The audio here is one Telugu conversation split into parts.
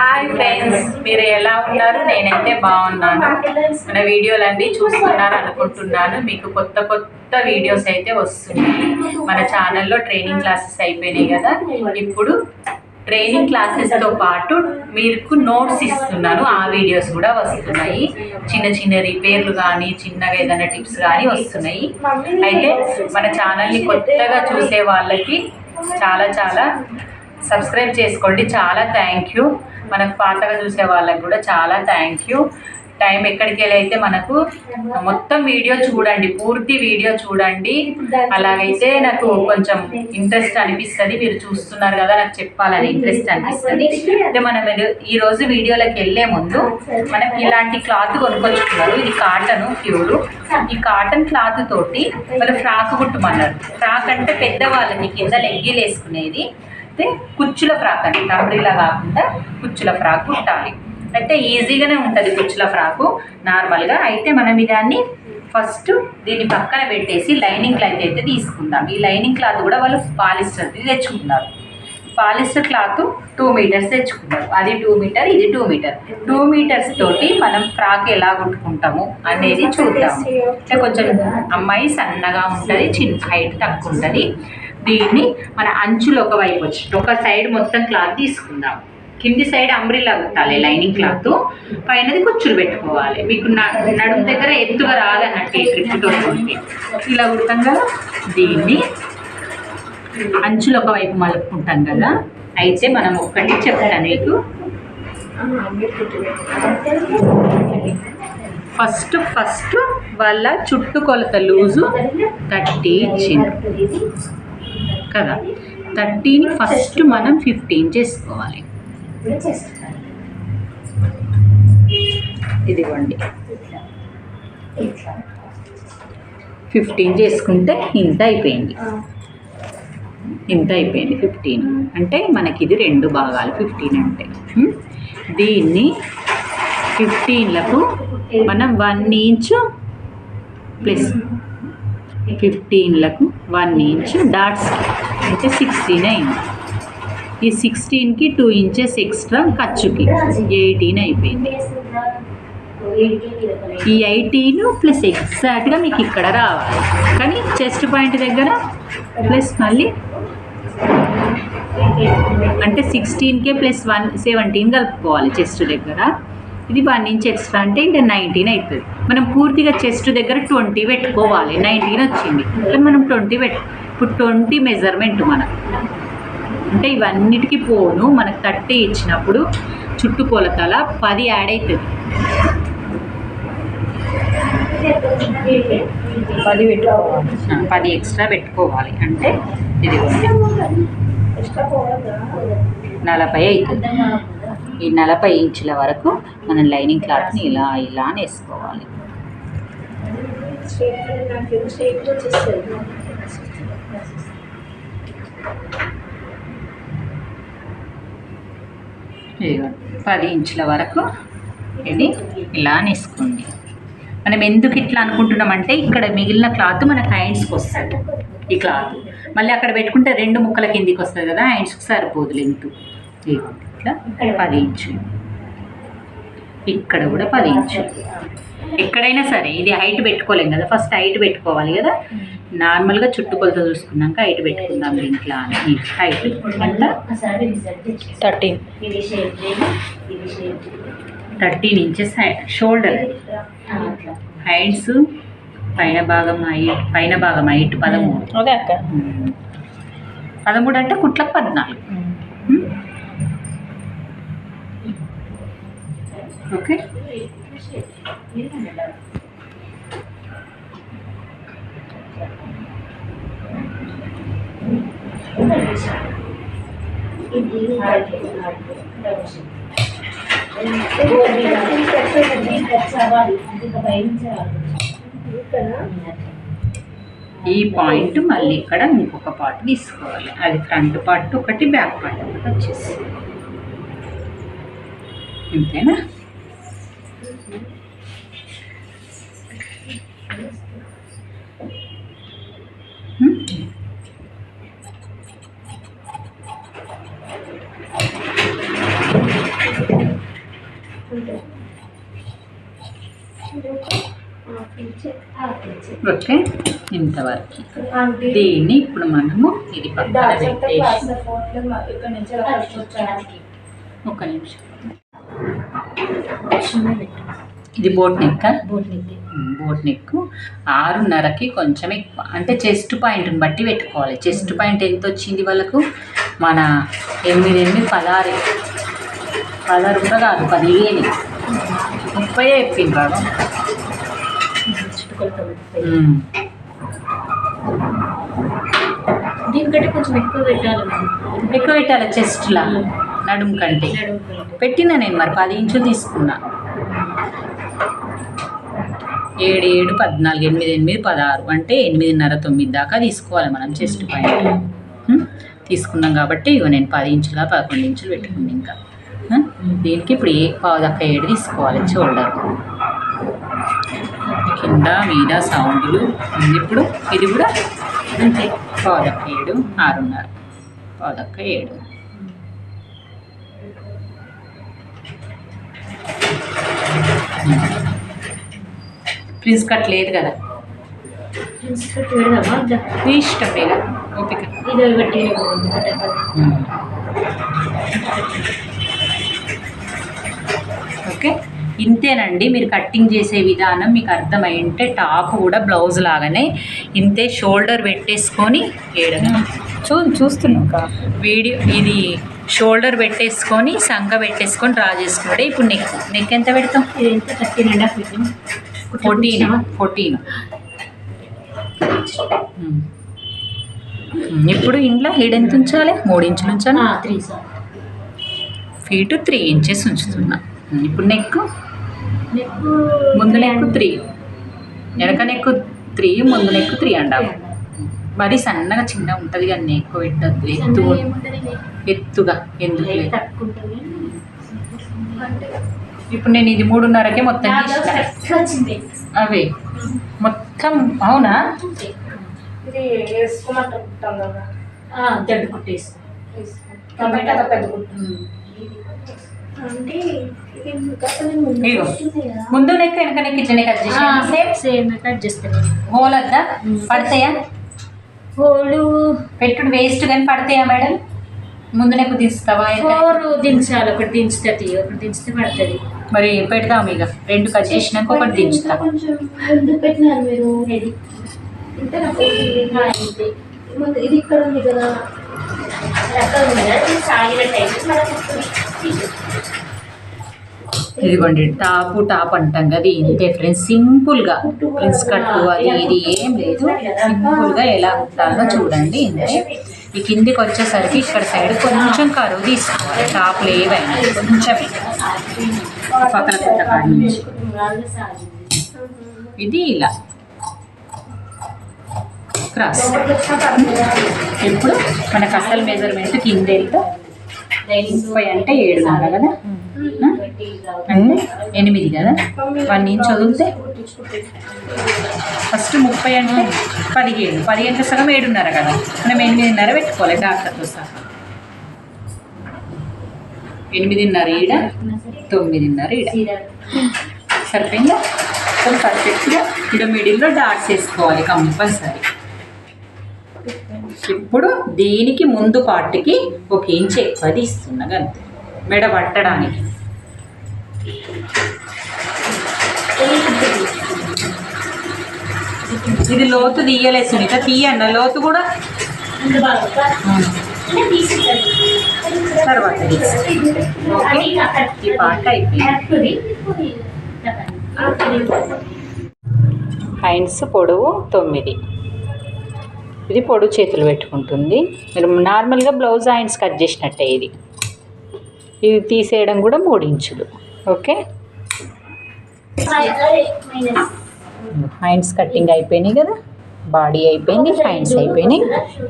హాయ్ ఫ్రెండ్స్, మీరు ఎలా ఉన్నారు? నేనైతే బాగున్నాను. మన వీడియోలన్నీ చూస్తున్నారు అనుకుంటున్నాను. మీకు కొత్త కొత్త వీడియోస్ అయితే వస్తున్నాయి. మన ఛానల్లో ట్రైనింగ్ క్లాసెస్ అయిపోయినాయి కదా. ఇప్పుడు ట్రైనింగ్ క్లాసెస్తో పాటు మీకు నోట్స్ ఇస్తున్నాను. ఆ వీడియోస్ కూడా వస్తున్నాయి. చిన్న చిన్న రిపేర్లు కానీ చిన్నగా ఏదైనా టిప్స్ కానీ వస్తున్నాయి. అయితే మన ఛానల్ని కొత్తగా చూసే వాళ్ళకి చాలా సబ్స్క్రైబ్ చేసుకోండి. చాలా థ్యాంక్ యూ. మనకు పాతగా చూసే వాళ్ళకి కూడా చాలా థ్యాంక్ యూ. టైం ఎక్కడికి వెళ్ళి అయితే మనకు మొత్తం వీడియో చూడండి, పూర్తి వీడియో చూడండి. అలాగైతే నాకు కొంచెం ఇంట్రెస్ట్ అనిపిస్తుంది. మీరు చూస్తున్నారు కదా, నాకు చెప్పాలని ఇంట్రెస్ట్ అనిపిస్తుంది. అయితే మనం ఈరోజు వీడియోలోకి వెళ్ళే ముందు మనం ఇలాంటి క్లాత్ కొనుక్కొచ్చుకున్నారు. ఇది కాటన్ ప్యూరు. ఈ కాటన్ క్లాత్ తోటి వాళ్ళు ఫ్రాక్ కుట్టమన్నారు. ఫ్రాక్ అంటే పెద్దవాళ్ళకి కింద లెగ్గిలు వేసుకునేది. అయితే కుచ్చుల ఫ్రాక్ అంటే అంబ్రిలా కాకుండా కుచ్చుల ఫ్రాక్ కుట్టాలి. అయితే ఈజీగానే ఉంటుంది కుచ్చుల ఫ్రాకు నార్మల్గా. అయితే మనం దాన్ని ఫస్ట్ దీన్ని పక్కన పెట్టేసి లైనింగ్ క్లాత్ అయితే తీసుకుందాం. ఈ లైనింగ్ క్లాత్ కూడా వాళ్ళు పాలిస్టర్ది తెచ్చుకున్నారు. పాలిస్టర్ క్లాత్ 2 మీటర్స్ తెచ్చుకున్నారు. అది 2 మీటర్, ఇది 2 మీటర్. 2 మీటర్స్ తోటి మనం ఫ్రాక్ ఎలా కుట్టుకుంటాము అనేది చూద్దాం. అంటే కొంచెం అమ్మాయి సన్నగా ఉంటుంది, చిన్న హైట్ తక్కువ ఉంటుంది. దీన్ని మన అంచులు ఒకవైపు వచ్చి ఒక సైడ్ మొత్తం క్లాత్ తీసుకుందాం. కింది సైడ్ అంబ్రిల్లా కుట్టాలి లైనింగ్ క్లాత్, పైనది కుచ్చులు పెట్టుకోవాలి. మీకు నడుము దగ్గర ఎత్తుగా రాదన్నట్టు ఈ ట్రిప్ తోటి ఇలా కుడతాం కదా. దీన్ని అంచులు ఒకవైపు మలుపుకుంటాం కదా. అయితే మనం ఒక్కటి చెప్తాను మీకు. ఫస్ట్ వాళ్ళ చుట్టుకొలత లూజు 30 ఇచ్చింది కదా. 30ని ఫస్ట్ మనం 15 చేసుకోవాలి. ఇదిగోండి 15 చేసుకుంటే ఇంత అయిపోయింది. 15 అంటే మనకి ఇది 2 భాగాలు 15 అంటే. దీన్ని 15లకు మనం 1 ఇంచు ప్లస్ 15లకు 1 ఇంచు డాట్స్ అంటే 16 అయింది. ఈ 16కి 2 ఇంచెస్ ఎక్స్ట్రా ఖర్చుకి 18 అయిపోయింది. ఈ 18 ప్లస్ ఎగ్జాక్ట్గా మీకు ఇక్కడ రావాలి. కానీ చెస్ట్ పాయింట్ దగ్గర ప్లస్ మళ్ళీ అంటే 16కే ప్లస్ 17 కలుపుకోవాలి చెస్ట్ దగ్గర. ఇది 1 ఇంచ్ ఎక్స్ట్రా అంటే ఇంకా 19 అవుతుంది. మనం పూర్తిగా చెస్ట్ దగ్గర 20 పెట్టుకోవాలి. 19 వచ్చింది కానీ మనం 20 ఇప్పుడు 20 మెజర్మెంట్ మనకు. అంటే ఇవన్నిటికీ పోను మనకు 30 ఇచ్చినప్పుడు చుట్టుకొలతల 10 యాడ్ అవుతుంది. 10 పెట్టుకోవాలి, 10 ఎక్స్ట్రా పెట్టుకోవాలి. అంటే ఇది 40 అవుతుంది. ఈ 40 ఇంచుల వరకు మనం లైనింగ్ క్లాత్ని ఇలా వేసుకోవాలి. ఇదిగో 10 ఇంచుల వరకు ఇది ఇలా వేసుకోండి. మనం ఎందుకు ఇట్లా అనుకుంటున్నామంటే ఇక్కడ మిగిలిన క్లాత్ మన హ్యాండ్స్కి వస్తుంది. ఈ క్లాత్ మళ్ళీ అక్కడ పెట్టుకుంటే 2 ముక్కల కిందికి వస్తుంది కదా, హ్యాండ్స్కి సరిపోదు లెంత్. ఇట్లా 10 ఇంచులు, ఇక్కడ కూడా 10 ఇంచులు. ఎక్కడైనా సరే ఇది హైట్ పెట్టుకోలేం కదా, ఫస్ట్ హైట్ పెట్టుకోవాలి కదా. నార్మల్గా చుట్టుకొలత చూసుకున్నాక హైట్ పెట్టుకుందాం. దీంట్లో హైట్ ఎంత 13 ఇంచెస్ షోల్డర్. హైట్స్ పైన భాగం హైట్ 13. అదే అక్క 13 అంటే కుట్లకు 14. ఓకే. ఈ పాయింట్ మళ్ళీ ఇక్కడ ఇంకొక పార్ట్ తీసుకోవాలి. అది ఫ్రంట్ పార్ట్ ఒకటి, బ్యాక్ పార్ట్ ఒకటి వచ్చేసి. అంతేనా? ఓకే, ఇంతవరకు. దీన్ని ఇప్పుడు మనము ఇది పక్కన పెట్టేసి ఒక నిమిషం. ఇది బోట్ నెక్. బోట్ నెక్ 6:30కి కొంచెం ఎక్కువ, అంటే చెస్ట్ పాయింట్ని బట్టి పెట్టుకోవాలి. చెస్ట్ పాయింట్ ఎంత వచ్చింది వాళ్ళకు? మన 8 16 కూడా కాదు, 15 30 చెప్పింది బాబు. దీనికంటే కొంచెం ఎక్కువ పెట్టాలి చెస్ట్లా, నడుము కంటే పెట్టినా నేను. మరి 10 ఇంచులు తీసుకున్నా. 7 7 14 8 8 16 అంటే 8:30 9 దాకా తీసుకోవాలి మనం చెస్ట్ పాయింట్. తీసుకున్నాం కాబట్టి ఇగో నేను 10 ఇంచులా 11 ఇంచులు పెట్టుకున్నాను. ఇంకా దీనికి ఇప్పుడు 1/4 తీసుకోవాలి షోల్డర్. కింద మీద సౌండ్లు. ఇప్పుడు ఇది కూడా అంతే, 1/4 6:30 1/4. ప్రిన్స్ కట్ లేదు కదా, మీ ఇష్టం లేదా ఓపిక. ఓకే, ఇంతేనండి. మీరు కట్టింగ్ చేసే విధానం మీకు అర్థమైంటే టాప్ కూడా బ్లౌజ్ లాగానే ఇంతే షోల్డర్ పెట్టేసుకొని చూస్తున్నాం వీడియో. ఇది షోల్డర్ పెట్టేసుకొని సంక పెట్టేసుకొని డ్రా చేసుకుంటే. ఇప్పుడు నెక్ ఎంత పెడతాం? 14. ఇప్పుడు ఇంట్లో హీడ్ ఎంత ఉంచాలి? 3 ఇంచులు ఉంచాలి. 3 ఫీట్ 3 ఇంచెస్ ఉంచుతున్నా. ఇప్పుడు నెక్ ముందు నెక్ 3, వెనక నెక్ 3, ముందు నెక్ 3 అంటాము. మరి సన్నగా చిన్నగా ఉంటుంది కానీ ఎక్కువ పెట్టద్దు. ఎత్తుగా ఎందుకు? ఇప్పుడు నేను ఇది 3:30కే మొత్తం అవే మొత్తం. అవునా? ఇది వేసుకోమంటాం కదా, జడ్డు కుట్టేసి పెద్ద కుట్టు అంటే ముందు నెక్ వెనక నెక్ ఇట్లనే కట్ చేసి సేమ్ కట్ చేస్తాను. హోల్ వద్దా? పడతాయా? హోలు పెట్టుడు వేస్ట్ కానీ పడతాయా మేడం? ముందు నెక్ దించుతావా? 4 దించాలి. ఒకటి దించుతుంది, ఒకటి దించితే పడుతుంది. మరి పెడతాం ఇక 2 కట్ చేసినాక ఒకటి దించుతా. పెట్టినారు మీరు. ఇది ఇక్కడ ఉంది కదా, ఇదిగోండి టాప్ అంటాం కదా, ఇంతే ఫ్రెండ్స్. సింపుల్గా ప్రిన్స్ కట్టు అది ఇది ఏం లేదు. సింపుల్గా ఎలా కుట్టాలో చూడండి. ఇంతే. ఈ కిందికి వచ్చేసరికి ఇక్కడ సైడ్ కొంచెం కరువు తీసుకోవాలి. టాప్లు ఏవైనా కొంచెమే పక్కన కుట్ట కాడి నుంచి. ఇది ఇలా క్రాస్. ఇప్పుడు మనకు అసలు మెజర్మెంట్ కింద వెళ్తే 30 అంటే 7:30 కదా, అంటే 8 కదా. 1 ఇంచ్ వదిలితే ఫస్ట్ 30 అంటే 15 అంటే సగం 7:30 కదా. మనం 8:30 పెట్టుకోవాలి డాక్టర్తో సహా. 8:30 ఈడ, 9:30 ఈడ. సరిపోయిందా? సో పర్ఫెక్ట్గా ఇక్కడ మిడిల్లో డాట్స్ వేసుకోవాలి కంపల్సరీ. ఇప్పుడు దీనికి ముందు పార్ట్కి 1 ఇంచ్ ఎక్కువ తీస్తున్నా అంతే, మెడ పట్టడానికి. ఇది లోతు తీయలేదు సునీత, తీయన్న లోతు కూడా తర్వాత ఈ పార్ట్ అయిపోయింది. హ్యాండ్స్ పొడవు 9. ఇది పొడు చేతులు పెట్టుకుంటుంది. మీరు నార్మల్గా బ్లౌజ్ హ్యాండ్స్ కట్ చేసినట్టే. ఇది తీసేయడం కూడా 3 ఇంచులు. ఓకే, హ్యాండ్స్ కటింగ్ అయిపోయినాయి కదా, బాడీ అయిపోయింది, హ్యాండ్స్ అయిపోయినాయి.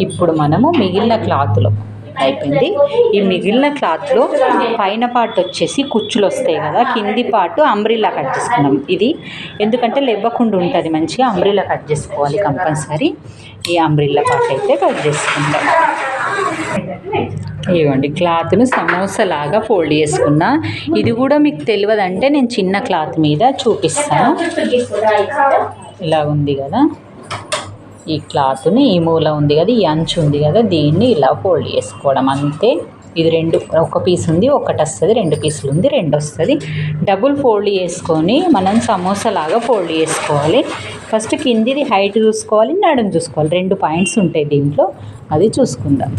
ఇప్పుడు మనము మిగిలిన క్లాత్లో అయిపోయింది. ఈ మిగిలిన క్లాత్లో పైన పార్ట్ వచ్చేసి కుచ్చులు వస్తాయి కదా, కింది పార్ట్ అంబ్రిల్లా కట్ చేసుకున్నాం. ఇది ఎందుకంటే లెవ్వకుండా ఉంటుంది, మంచిగా అంబ్రిల్లా కట్ చేసుకోవాలి కంపల్సరీ. ఈ అంబ్రిల్లా పార్ట్ అయితే కట్ చేసుకుంటాం. ఇవ్వండి క్లాత్ను సమోసా లాగా ఫోల్డ్ చేసుకున్నా. ఇది కూడా మీకు తెలియదంటే నేను చిన్న క్లాత్ మీద చూపిస్తాను. ఇలా ఉంది కదా, ఈ క్లాత్ని ఈ మూల ఉంది కదా, ఈ అంచు ఉంది కదా, దీన్ని ఇలా ఫోల్డ్ చేసుకోవడం అంతే. ఇది రెండు, ఒక పీస్ ఉంది ఒకటి వస్తుంది, 2 పీసులు ఉంది 2 వస్తుంది. డబుల్ ఫోల్డ్ చేసుకొని మనం సమోసా లాగా ఫోల్డ్ చేసుకోవాలి. ఫస్ట్ కిందిది హైట్ చూసుకోవాలి, నడుము చూసుకోవాలి. 2 పాయింట్స్ ఉంటాయి దీంట్లో, అది చూసుకుందాం.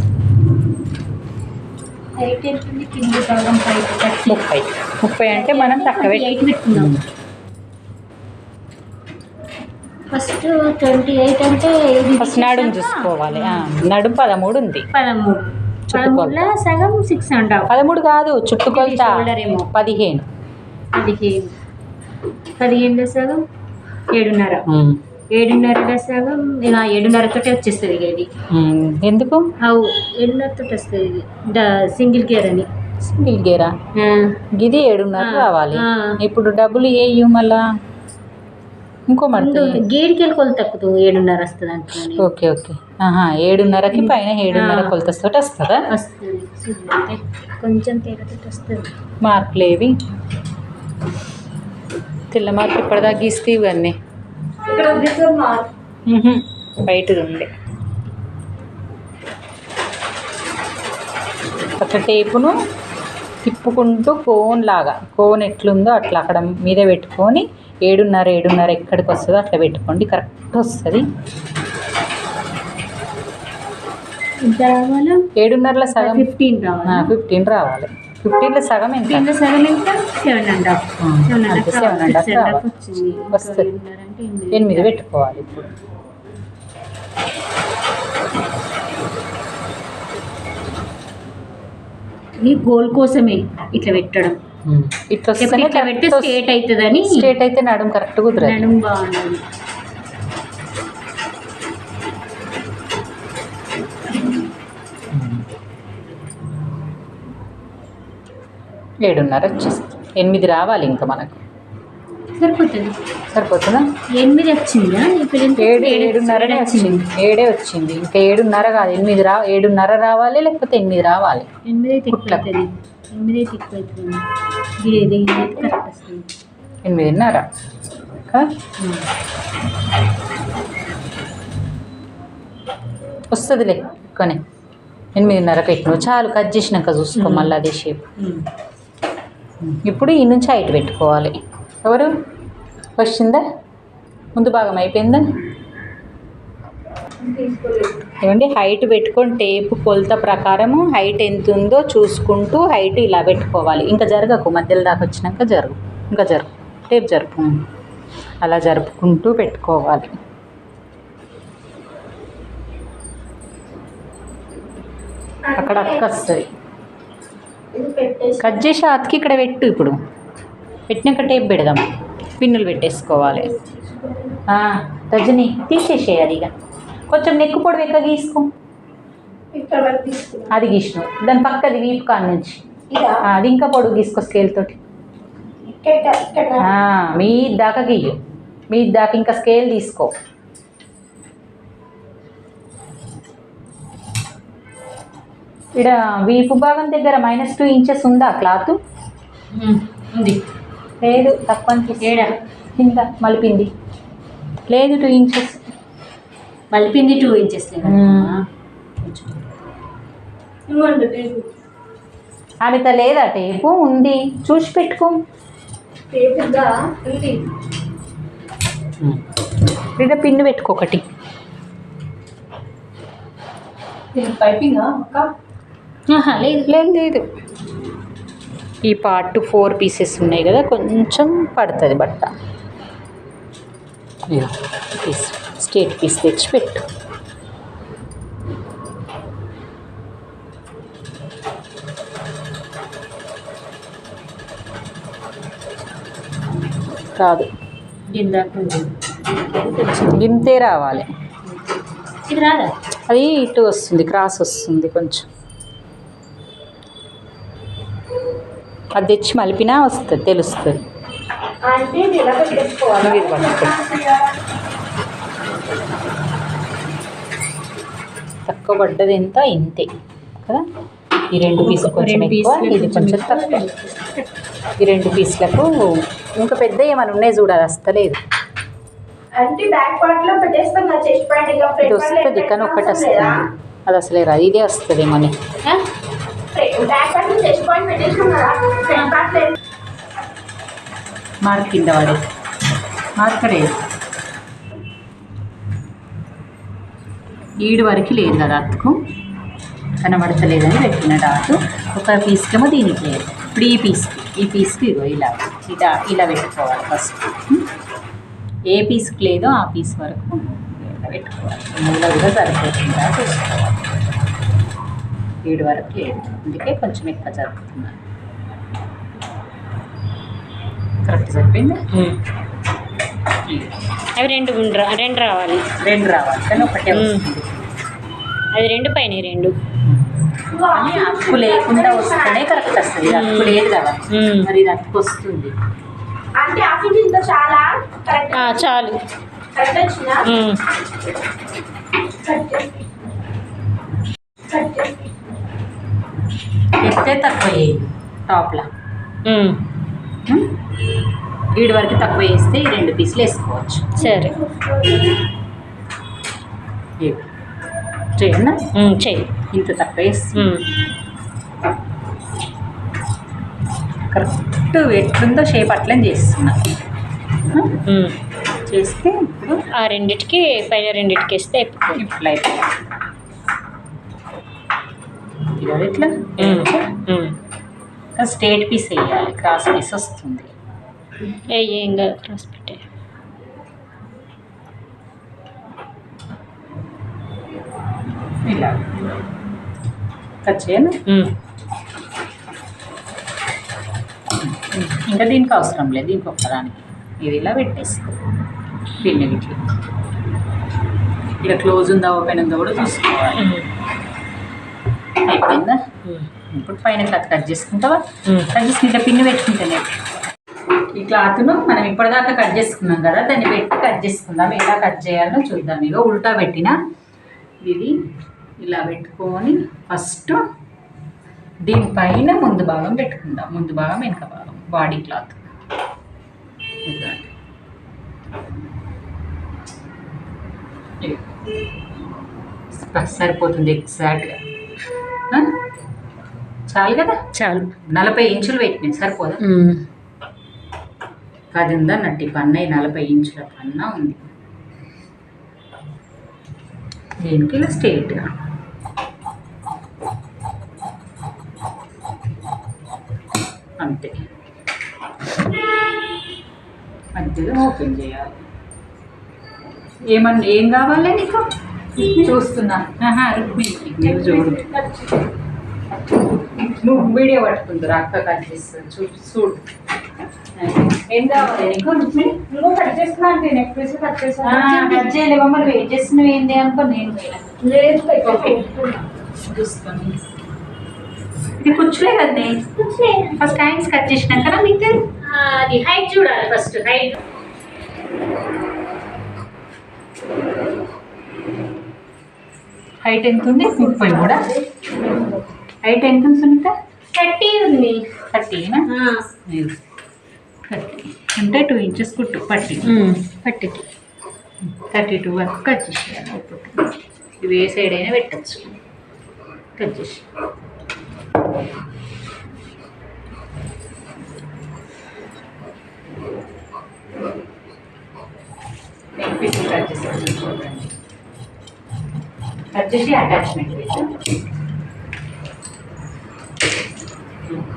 హైట్ ఎంత ఉంది? కింద భాగం హైట్ 30 అంటే మనం తక్కువ పెట్టుకుందాం. ఫస్ట్ 28 అంటే ఫస్ట్ నడుము చూసుకోవాలి. నడుము 13 ఉంది. 13 సగం 6 అంటావు. 13 కాదు, చుట్టుకొలత 15. 15 సగం 7.5. 7.5 సగం ఇలా 7.5 తోటే వచ్చేస్తుంది ఇక ఇది. ఎందుకు? 7.5 తోటి వస్తుంది ఇది. సింగిల్ గేర్ అని. సింగిల్ గేరా? ఇది 7.5 రావాలి. ఇప్పుడు డబ్బులు వేయు మళ్ళా ఇంకో మడత గేడికి వెళ్ళి కొలత తక్కువ 7.5 వస్తుంది అంటున్నాను. ఓకే 7.5కి పైన 7.5 కొలత తోటి వస్తుందా? వస్తుంది, కొంచెం తేడాతో వస్తుంది. మార్కులు ఏవి? తెల్ల మార్కు ఇప్పటిదాకా గీస్తే ఇవన్నీ బయటది ఉంది. ఒక టేపును తిప్పుకుంటూ కోన్ ఎట్లుందో అట్లా అక్కడ మీద పెట్టుకొని 7.5 ఎక్కడికి వస్తుందో అట్లా పెట్టుకోండి, కరెక్ట్ వస్తుంది. ఎంత రావాలి? 7.5లో సగం 15 రావాలి. 15 రావాలి. 15లో సగం ఎంత? 7.5 వస్తుంది. 8 పెట్టుకోవాలి. ఇప్పుడు ఈ గోల్ కోసమే ఇట్లా పెట్టడం. ఇట్లా పెట్టి స్ట్రేట్ అవుతుందని. స్ట్రేట్ అయితే నడుము కరెక్ట్ కుదరదు. నడుము బాగుంటుంది. 7.5 వచ్చేస్తుంది. 8 రావాలి ఇంకా మనకు. సరిపోతుందా? 8 వచ్చిందా? 7.5 వచ్చింది. 7 వచ్చింది. ఇంకా 7.5 కాదు, 7.5 రావాలి, లేకపోతే 8 రావాలి. 8 అయితే ఎక్కువ అవుతుంది. 8.5 వస్తుందిలే. కానీ 8.5 పెట్టినావు చాలు. కట్ చేసినాక చూసుకో మళ్ళీ అదే షేప్. ఇప్పుడు ఈ నుంచి హైట్ పెట్టుకోవాలి. ఎవరు వచ్చిందా? ముందు భాగం అయిపోయిందా? ఏమండి, హైట్ పెట్టుకొని టేపు కొలత ప్రకారము హైట్ ఎంత ఉందో చూసుకుంటూ హైట్ ఇలా పెట్టుకోవాలి. ఇంకా జరగకు, మధ్యలో దాకా వచ్చినాక జరుగు, ఇంకా జరుగు, టేప్ జరుపు, అలా జరుపుకుంటూ పెట్టుకోవాలి. అక్కడ అక్క వస్తుంది. కట్ చేసి అతికి ఇక్కడ పెట్టు. ఇప్పుడు పెట్టినాక టేప్ పెడదాం. పిన్నులు పెట్టేసుకోవాలి. రజని తీసేసేయాలి. ఇక కొంచెం నెక్కు పొడవు ఎక్క గీసుకో. అది గీసినావు, దాని పక్కది వీపు కాడ నుంచి అది ఇంకా పొడుగు గీసుకో స్కేల్ తోటి. మీ దాకా గీయు, మీ దాకా ఇంకా స్కేల్ తీసుకో. ఇక్కడ వీపు భాగం దగ్గర -2 ఇంచెస్ ఉందా క్లాత్? ఉంది. లేదు, తక్కువ కింద మలిపింది. లేదు, 2 ఇంచెస్ మలిపింది. 2 ఇంచెస్ అనిత లేదా? టేపు ఉంది, చూసి పెట్టుకో. ఇక్కడ పిన్ను పెట్టుకో ఒకటి. లేదు, ఈ పార్ట్ 4 పీసెస్ ఉన్నాయి కదా, కొంచెం పడుతుంది బట్ట. పీస్ స్ట్రేట్ పీస్ తెచ్చి పెట్టు. కాదు, గింతే రావాలి. ఇది రాదా? అది ఇటు వస్తుంది, క్రాస్ వస్తుంది కొంచెం. అది తెచ్చి మలిపినా వస్తుంది, తెలుస్తుంది. తక్కువ పడ్డది ఎంత? ఇంతే కదా. ఈ 2 పీసులు కొంచెం ఎక్కువ, ఇది కొంచెం తక్కువ. ఈ 2 పీసులకు ఇంకా పెద్ద ఏమైనా ఉన్నాయి చూడాలి, వస్తలేదు. అంటే బ్యాక్ పార్ట్ లో పెట్టేస్తాం కదా చెస్ట్ పాయింట్ ఇక ఇది వస్తుంది కానీ ఒకటి వస్తుంది అది అసలే రాదు ఇదే వస్తుంది మనీ బ్యాక్ పార్ట్ లో చెస్ట్ పాయింట్ పెట్టేస్తాం కదా ఫ్రంట్ పార్ట్ లేదు మార్క్ కింద వాడే మార్కరే ఈడు వరకు లేదు కదా అతుకు కనబడతలేదని పెట్టిన డాటు ఒక పీస్కేమో దీనికి లేదు ఇప్పుడు ఈ పీస్కి ఇగో ఇలా పెట్టుకోవాలి ఫస్ట్ ఏ పీస్కి లేదో ఆ పీస్ వరకు ఇలా పెట్టుకోవాలి మూల కూడా సరిపోతుందా చూసుకోవాలి ఈడు వరకు లేదు అందుకే కొంచెం ఎక్కువ జరుపుతున్నాను కరెక్ట్ సరిపోయింది అవి రెండు రావాలి కానీ ఒకటే వస్తుంది అది రెండు పైన రెండు కానీ అప్పు లేకుండా వస్తేనే కరెక్ట్ వస్తుంది అప్పు లేదు కదా మరి ఇది అప్పు వస్తుంది అంటే హాఫ్ ఇంచ్ ఇంత చాలా కరెక్ట్ చాలు కరెక్ట్ వచ్చిందా ఎత్తే తక్కువ వేయి టాప్లా వీడి వరకు తక్కువ వేస్తే ఈ 2 పీసులు వేసుకోవచ్చు సరే చేయన్నా చెయ్యి ఇంత తక్కువ వేసి కరెక్ట్ ఎట్లుందో షేప్ అట్లని చేస్తున్నా చేస్తే ఇప్పుడు ఆ రెండిటికి పైన రెండిటికి వేస్తే అయిపోతుంది ఇట్లా అయిపోయింది ఇట్లా స్ట్రేట్ పీస్ వేయాలి క్రాస్ పీస్ వస్తుంది ఏం కాదు క్రాస్ పెట్టే ఇలా కట్ చేయను ఇంకా దీనికి అవసరం లేదు దీనికి ఒక్కదానికి ఇది ఇలా పెట్టేసుకో పిన్ని ఇట్లా ఇలా క్లోజ్ ఉందా ఓపెన్ ఉందా కూడా చూసుకోవాలి అయిపోయిందా ఇప్పుడు పైన క్లాత్ కట్ చేసుకుంటావా కట్ చేసుకుంటే పిన్ని పెట్టుకుంటేనే ఈ క్లాత్ను మనం ఇప్పటిదాకా కట్ చేసుకున్నాం కదా దాన్ని పెట్టి కట్ చేసుకుందాం ఎలా కట్ చేయాలో చూద్దాం ఇక ఉల్టా పెట్టిన ఇది ఇలా పెట్టుకొని ఫస్ట్ దీనిపైన ముందు భాగం పెట్టుకుందాం ముందు భాగం వెనక భాగం బాడీ క్లాత్ సరిపోతుంది ఎగ్జాక్ట్గా చాలు కదా చాలు 40 ఇంచులు పెట్టినాయి సరిపోదా 10 ఉందన్నట్టు పన్న 40 ఇంచుల పన్న ఉంది దీనికి ఇలా స్ట్రేట్గా అంతే మధ్యలో ఓపెన్ చేయాలి ఏం కావాలి నీకు చూస్తున్నా నువ్వు చూడు నువ్వు వీడియో పట్టుకుంటారు అక్క కట్ చేస్తుంది చూడు ఏం కావాలి నీకు నువ్వు కట్ చేస్తున్నా అంటే నెక్ పీస్ కట్ చేస్తా కట్ చేయలేవా మరి వెయిట్ చేస్తున్నావు ఏంటి అనుకో నేను లేదు చూస్తాను ఇది కూర్చులే కదండి ఫస్ట్ హ్యాండ్స్ కట్ చేసినాక మీకు అది హైట్ చూడాలి ఫస్ట్ హైట్ ఎంత ఉంది 30 కూడా హైట్ ఎంత ఉంది సునీత 30 ఉంది 30నా 30 అంటే 2 ఇంచెస్ కుట్టు పట్టికి 32 వరకు కట్ చేసేయాలి ఇవి ఏ సైడ్ అయినా పెట్టచ్చు కట్ చేసి కట్ చేసి అటాచ్మెంట్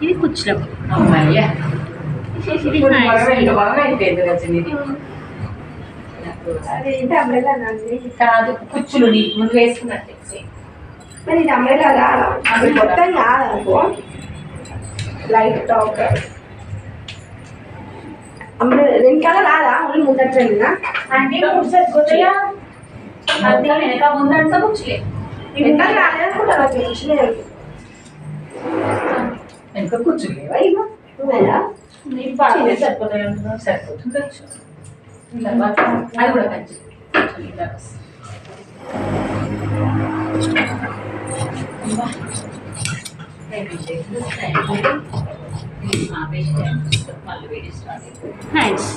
ఇది కుచ్చులకు అమ్మాయ్యా బాగా అయిపోయింది రజనీది అది అంబ్రెలా కాదు కుచ్చులు నీ ముందు వేసుకున్నట్టు మరి ఇది అంబ్రెలా కాదా అది మొత్తం కాదనుకో లైట్ టాప్ అంబ్రెలా వెనకాల రాదా ఓన్లీ ముందట్లేనా అంటే మూడు సెట్ కొత్తగా అంతే వెనక ముందంతా కుచ్చులే వెనకాల రాలేదనుకుంటా నాకు తెలియలేదు వెనక కూర్చులేవా ఇవ్వ ఉన్నాయా నీకు బాగా సరిపోతుంది సరిపోతుంది అది కూడా కంచి మళ్ళీ వేడి స్టార్ట్ హ్యాండ్స్